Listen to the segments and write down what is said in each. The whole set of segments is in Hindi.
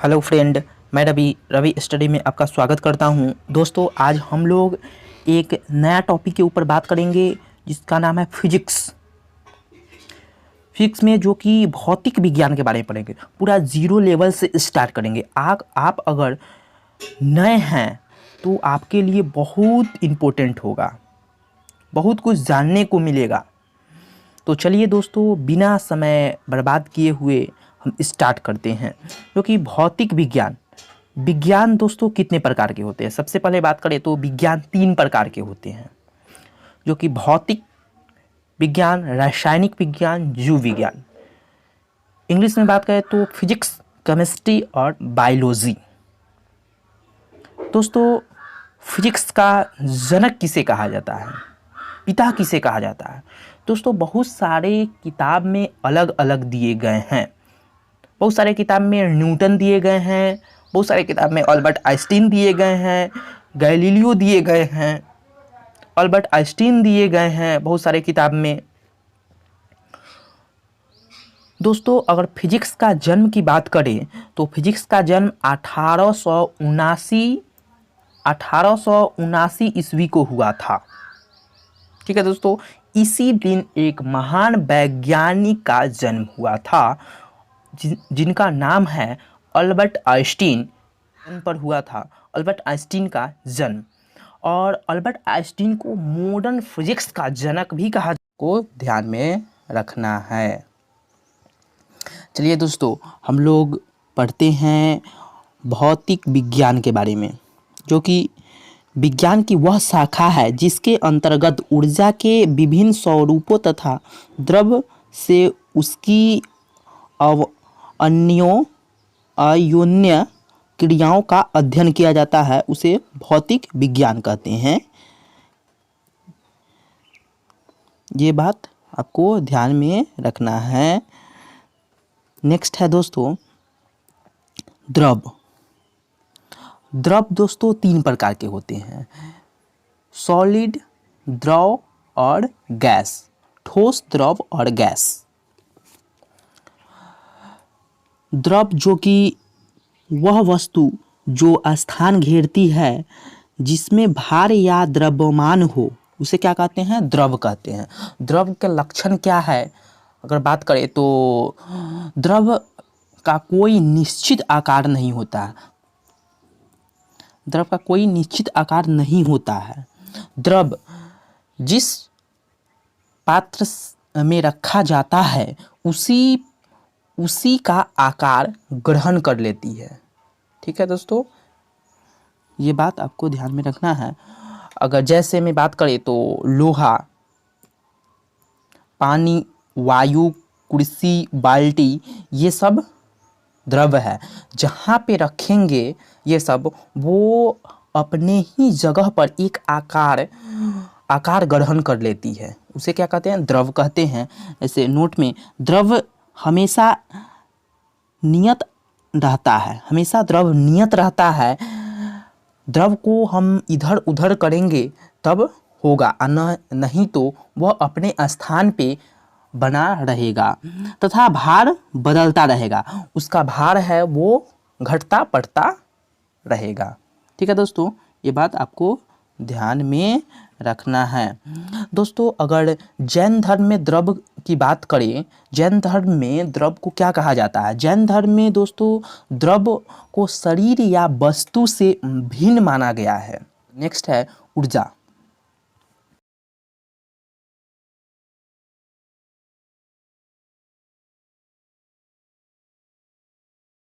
हेलो फ्रेंड, मैं रवि स्टडी में आपका स्वागत करता हूं। दोस्तों, आज हम लोग एक नया टॉपिक के ऊपर बात करेंगे जिसका नाम है फिजिक्स। फिजिक्स में जो कि भौतिक विज्ञान के बारे में पढ़ेंगे, पूरा जीरो लेवल से स्टार्ट करेंगे। आप अगर नए हैं तो आपके लिए बहुत इम्पोर्टेंट होगा, बहुत कुछ जानने को मिलेगा। तो चलिए दोस्तों, बिना समय बर्बाद किए हुए हम स्टार्ट करते हैं। क्योंकि भौतिक विज्ञान दोस्तों कितने प्रकार के होते हैं। सबसे पहले बात करें तो विज्ञान 3 प्रकार के होते हैं, जो कि भौतिक विज्ञान, रासायनिक विज्ञान, जीव विज्ञान। इंग्लिश में बात करें तो फिजिक्स, केमिस्ट्री और बायोलॉजी। दोस्तों, फिजिक्स का जनक किसे कहा जाता है, पिता किसे कहा जाता है? दोस्तों, बहुत सारे किताब में अलग अलग दिए गए हैं। बहुत सारे किताब में न्यूटन दिए गए हैं, बहुत सारे किताब में अल्बर्ट आइंस्टीन दिए गए हैं, गैलीलियो दिए गए हैं, अल्बर्ट आइंस्टीन दिए गए हैं बहुत सारे किताब में। दोस्तों, अगर फिजिक्स का जन्म की बात करें तो फिजिक्स का जन्म 1879 ईस्वी को हुआ था। ठीक है दोस्तों, इसी दिन एक महान वैज्ञानिक का जन्म हुआ था जिनका नाम है अल्बर्ट आइंस्टीन। जन्म पर हुआ था अल्बर्ट आइंस्टीन का जन्म, और अल्बर्ट आइंस्टीन को मॉडर्न फिजिक्स का जनक भी कहा को ध्यान में रखना है। चलिए दोस्तों, हम लोग पढ़ते हैं भौतिक विज्ञान के बारे में, जो कि विज्ञान की वह शाखा है जिसके अंतर्गत ऊर्जा के विभिन्न स्वरूपों तथा द्रव से उसकी अयोन्य क्रियाओं का अध्ययन किया जाता है, उसे भौतिक विज्ञान कहते हैं। ये बात आपको ध्यान में रखना है। नेक्स्ट है दोस्तों द्रव। दोस्तों 3 प्रकार के होते हैं, सॉलिड, द्रव और गैस। ठोस, द्रव और गैस। द्रव जो कि वह वस्तु जो स्थान घेरती है जिसमें भार या द्रव्यमान हो, उसे क्या कहते हैं? द्रव कहते हैं। द्रव के लक्षण क्या है अगर बात करें तो द्रव का कोई निश्चित आकार नहीं होता है। द्रव का कोई निश्चित आकार नहीं होता है। द्रव जिस पात्र में रखा जाता है उसी का आकार ग्रहण कर लेती है। ठीक है दोस्तों, ये बात आपको ध्यान में रखना है। अगर जैसे में बात करें तो लोहा, पानी, वायु, कुर्सी, बाल्टी, ये सब द्रव है। जहाँ पे रखेंगे ये सब, वो अपने ही जगह पर एक आकार ग्रहण कर लेती है, उसे क्या कहते हैं? द्रव कहते हैं। ऐसे नोट में, द्रव हमेशा नियत रहता है, हमेशा द्रव नियत रहता है। द्रव को हम इधर उधर करेंगे तब होगा, नहीं तो वह अपने स्थान पे बना रहेगा तथा भार बदलता रहेगा। उसका भार है वो घटता बढ़ता रहेगा। ठीक है दोस्तों, ये बात आपको ध्यान में रखना है। दोस्तों, अगर जैन धर्म में द्रव की बात करें, जैन धर्म में द्रव को क्या कहा जाता है? जैन धर्म में दोस्तों द्रव को शरीर या वस्तु से भिन्न माना गया है। नेक्स्ट है ऊर्जा।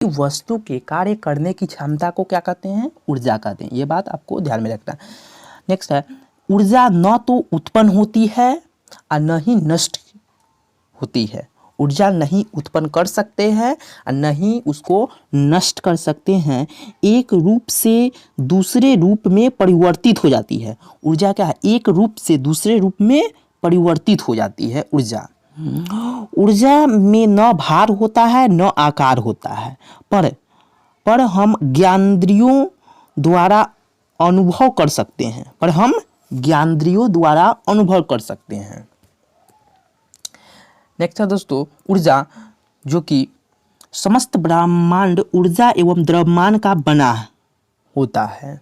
वस्तु के कार्य करने की क्षमता को क्या कहते हैं? ऊर्जा कहते हैं। ये बात आपको ध्यान में रखना है। नेक्स्ट है ऊर्जा न तो उत्पन्न होती है और न ही नष्ट होती है। ऊर्जा नहीं उत्पन्न कर सकते हैं और न ही उसको नष्ट कर सकते हैं। एक रूप से दूसरे रूप में परिवर्तित हो जाती है। ऊर्जा क्या है? एक रूप से दूसरे रूप में परिवर्तित हो जाती है ऊर्जा। ऊर्जा में न भार होता है न आकार होता है, पर हम ज्ञानेंद्रियों द्वारा अनुभव कर सकते हैं। नेक्स्ट है दोस्तों ऊर्जा, जो कि समस्त ब्रह्मांड ऊर्जा एवं द्रव्यमान का बना होता है।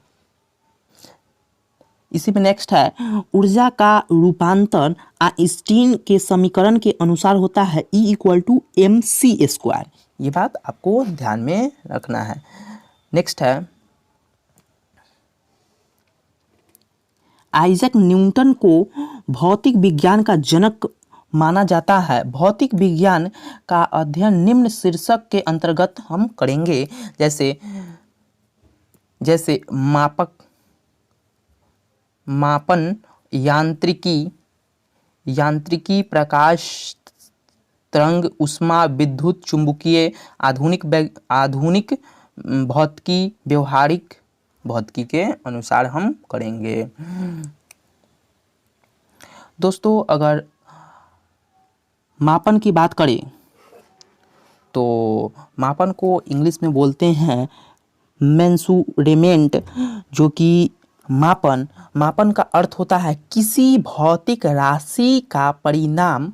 इसी में नेक्स्ट है, ऊर्जा का रूपांतरण आइंस्टीन के समीकरण के अनुसार होता है E=mc²। ये बात आपको ध्यान में रखना है। नेक्स्ट है, आइजैक न्यूटन को भौतिक विज्ञान का जनक माना जाता है। भौतिक विज्ञान का अध्ययन निम्न शीर्षक के अंतर्गत हम करेंगे, जैसे मापन, यांत्रिकी, प्रकाश, तरंग, ऊष्मा, विद्युत, चुंबकीय, आधुनिक भौतिकी, व्यवहारिक भौतिकी के अनुसार हम करेंगे। दोस्तों, अगर मापन की बात करें तो मापन को इंग्लिश में बोलते हैं मेंसूरेमेंट, जो कि मापन का अर्थ होता है किसी भौतिक राशि का परिणाम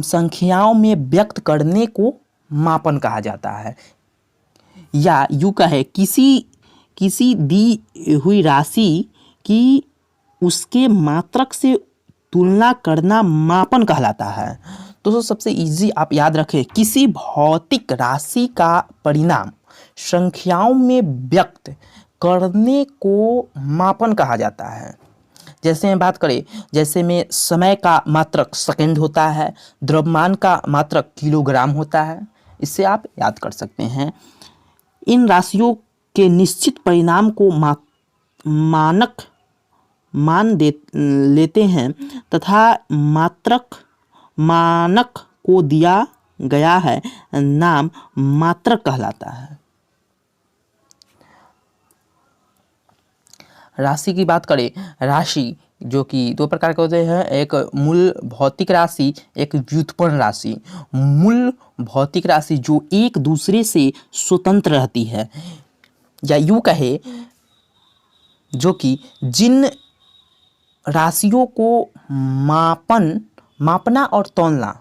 संख्याओं में व्यक्त करने को मापन कहा जाता है। या यूँ कहे, किसी दी हुई राशि की उसके मात्रक से तुलना करना मापन कहलाता है। दोस्तों, सबसे इजी आप याद रखें, किसी भौतिक राशि का परिणाम संख्याओं में व्यक्त करने को मापन कहा जाता है। जैसे में बात करें, जैसे में समय का मात्रक सेकंड होता है, द्रव्यमान का मात्रक किलोग्राम होता है। इससे आप याद कर सकते हैं। इन राशियों के निश्चित परिणाम को मानक मान लेते हैं तथा मानक को दिया गया है नाम मात्रक कहलाता है। राशि की बात करें, राशि जो कि दो प्रकार के होते हैं, एक मूल भौतिक राशि, एक व्युत्पन्न राशि। मूल भौतिक राशि जो एक दूसरे से स्वतंत्र रहती है, या यूँ कहे जो कि जिन राशियों को मापना और तौलना,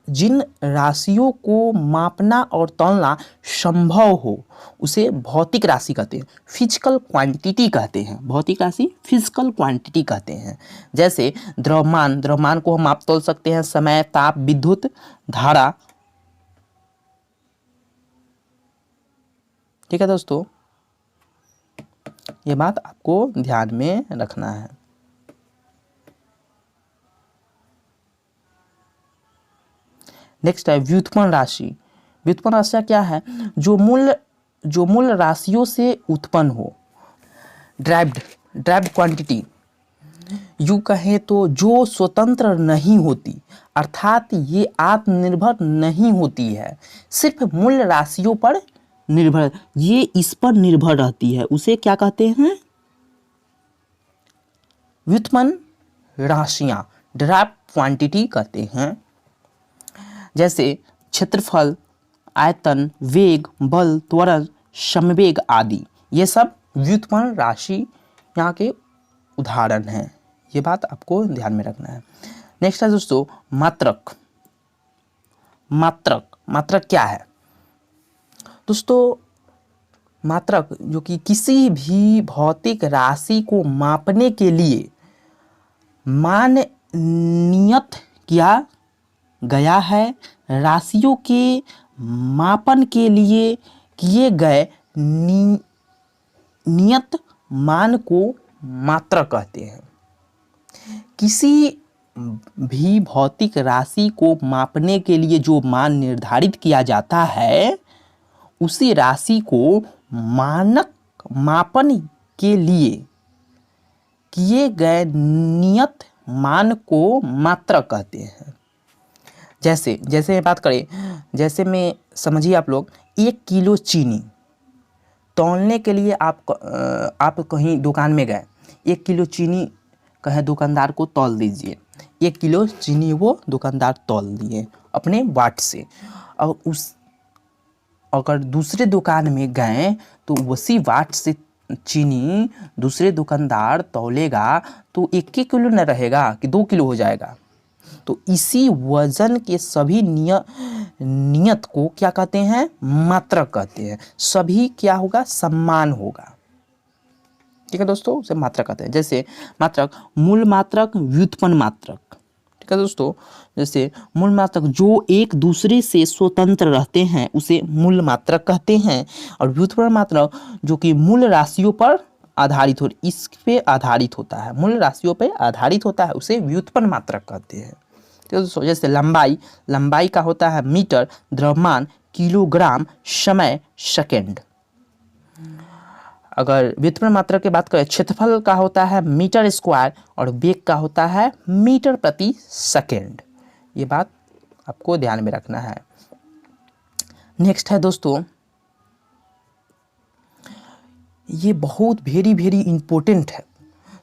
जिन राशियों को मापना और तौलना संभव हो उसे भौतिक राशि कहते हैं, फिजिकल क्वांटिटी कहते हैं। भौतिक राशि फिजिकल क्वांटिटी कहते हैं। जैसे द्रव्यमान को हम माप तौल सकते हैं, समय, ताप, विद्युत धारा। ठीक है दोस्तों, ये बात आपको ध्यान में रखना है। नेक्स्ट है व्युत्पन्न राशि। व्युत्पन्न राशि क्या है? जो मूल राशियों से उत्पन्न हो। ड्राइव्ड क्वांटिटी, यूँ कहें तो जो स्वतंत्र नहीं होती, अर्थात ये आत्मनिर्भर नहीं होती है, सिर्फ मूल राशियों पर निर्भर, ये इस पर निर्भर रहती है, उसे क्या कहते हैं? व्युत्पन्न राशियाँ, ड्राइव्ड क्वांटिटी कहते हैं। जैसे क्षेत्रफल, आयतन, वेग, बल, त्वरण, समवेग आदि, ये सब व्युत्पन्न राशि यहाँ के उदाहरण हैं। ये बात आपको ध्यान में रखना है। नेक्स्ट है दोस्तों मात्रक। मात्रक क्या है दोस्तों? मात्रक जो कि किसी भी भौतिक राशि को मापने के लिए मान नियत किया गया है। राशियों के मापन के लिए किए गए नियत मान को मात्रक कहते हैं। किसी भी भौतिक राशि को मापने के लिए जो मान निर्धारित किया जाता है, उसी राशि को मापन के लिए किए गए नियत मान को मात्रक कहते हैं। जैसे बात करें, जैसे में समझिए आप लोग 1 किलो चीनी तौलने के लिए आप कहीं दुकान में गए, 1 किलो चीनी कहे दुकानदार को तौल दीजिए। 1 किलो चीनी वो दुकानदार तौल दिए अपने वाट से। अगर दूसरे दुकान में गए तो उसी वाट से चीनी दूसरे दुकानदार तौलेगा तो 1 किलो न रहेगा कि 2 किलो हो जाएगा। तो इसी वजन के सभी नियत को क्या कहते हैं? मात्रक कहते हैं। सभी क्या होगा? समान होगा। ठीक है दोस्तों, उसे मात्रक कहते हैं। जैसे मात्रक, मूल मात्रक, व्युत्पन्न मात्रक। ठीक है दोस्तों, जैसे मूल मात्रक जो एक दूसरे से स्वतंत्र रहते हैं उसे मूल मात्रक कहते हैं, और व्युत्पन्न मात्रक जो कि मूल राशियों पर आधारित हो, इस पे आधारित होता है, मूल राशियों पे आधारित होता है, उसे व्युत्पन्न मात्रक कहते हैं। तो दोस्तों जैसे लंबाई, लंबाई का होता है मीटर, द्रव्यमान किलोग्राम, समय सेकेंड। अगर व्युत्पन्न मात्रक की बात करें, क्षेत्रफल का होता है मीटर स्क्वायर, और वेग का होता है मीटर प्रति सेकेंड। ये बात आपको ध्यान में रखना है। नेक्स्ट है दोस्तों, ये बहुत वेरी इम्पोर्टेंट है,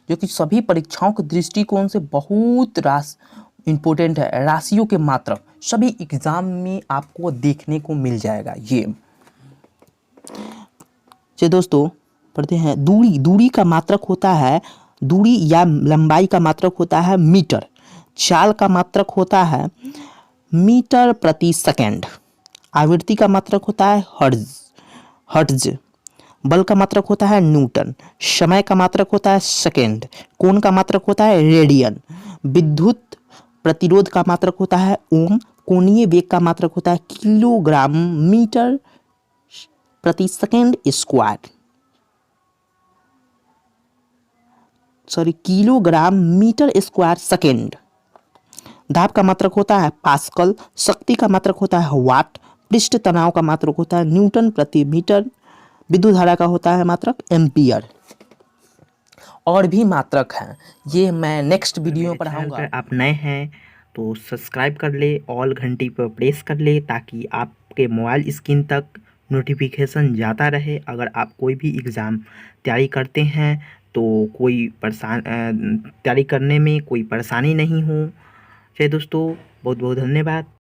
जो कि सभी परीक्षाओं के दृष्टिकोण से बहुत इम्पोर्टेंट है। राशियों के मात्रक सभी एग्जाम में आपको देखने को मिल जाएगा। ये दोस्तों पढ़ते हैं, दूरी, दूरी का मात्रक होता है, दूरी या लंबाई का मात्रक होता है मीटर। चाल का मात्रक होता है मीटर प्रति सेकेंड। आवृत्ति का मात्रक होता है हर्ट्ज। बल का मात्रक होता है न्यूटन। समय का मात्रक होता है सेकेंड। कोण का मात्रक होता है रेडियन। विद्युत प्रतिरोध का मात्रक होता है ओम। कोणीय वेग का मात्रक होता है किलोग्राम मीटर प्रति second square, kilogram metre square second. दाब का मात्रक होता है पास्कल। शक्ति का मात्रक होता है वाट। पृष्ठ तनाव का मात्रक होता है न्यूटन प्रति मीटर। विद्युत धारा का होता है मात्रक एम्पियर। और भी मात्रक हैं, ये मैं नेक्स्ट वीडियो में पढ़ाऊंगा। आप नए हैं तो सब्सक्राइब कर ले, ऑल घंटी पर प्रेस कर ले, ताकि आपके मोबाइल स्क्रीन तक नोटिफिकेशन जाता रहे। अगर आप कोई भी एग्ज़ाम तैयारी करते हैं तो कोई तैयारी करने में कोई परेशानी नहीं हो। चलिए दोस्तों, बहुत बहुत धन्यवाद।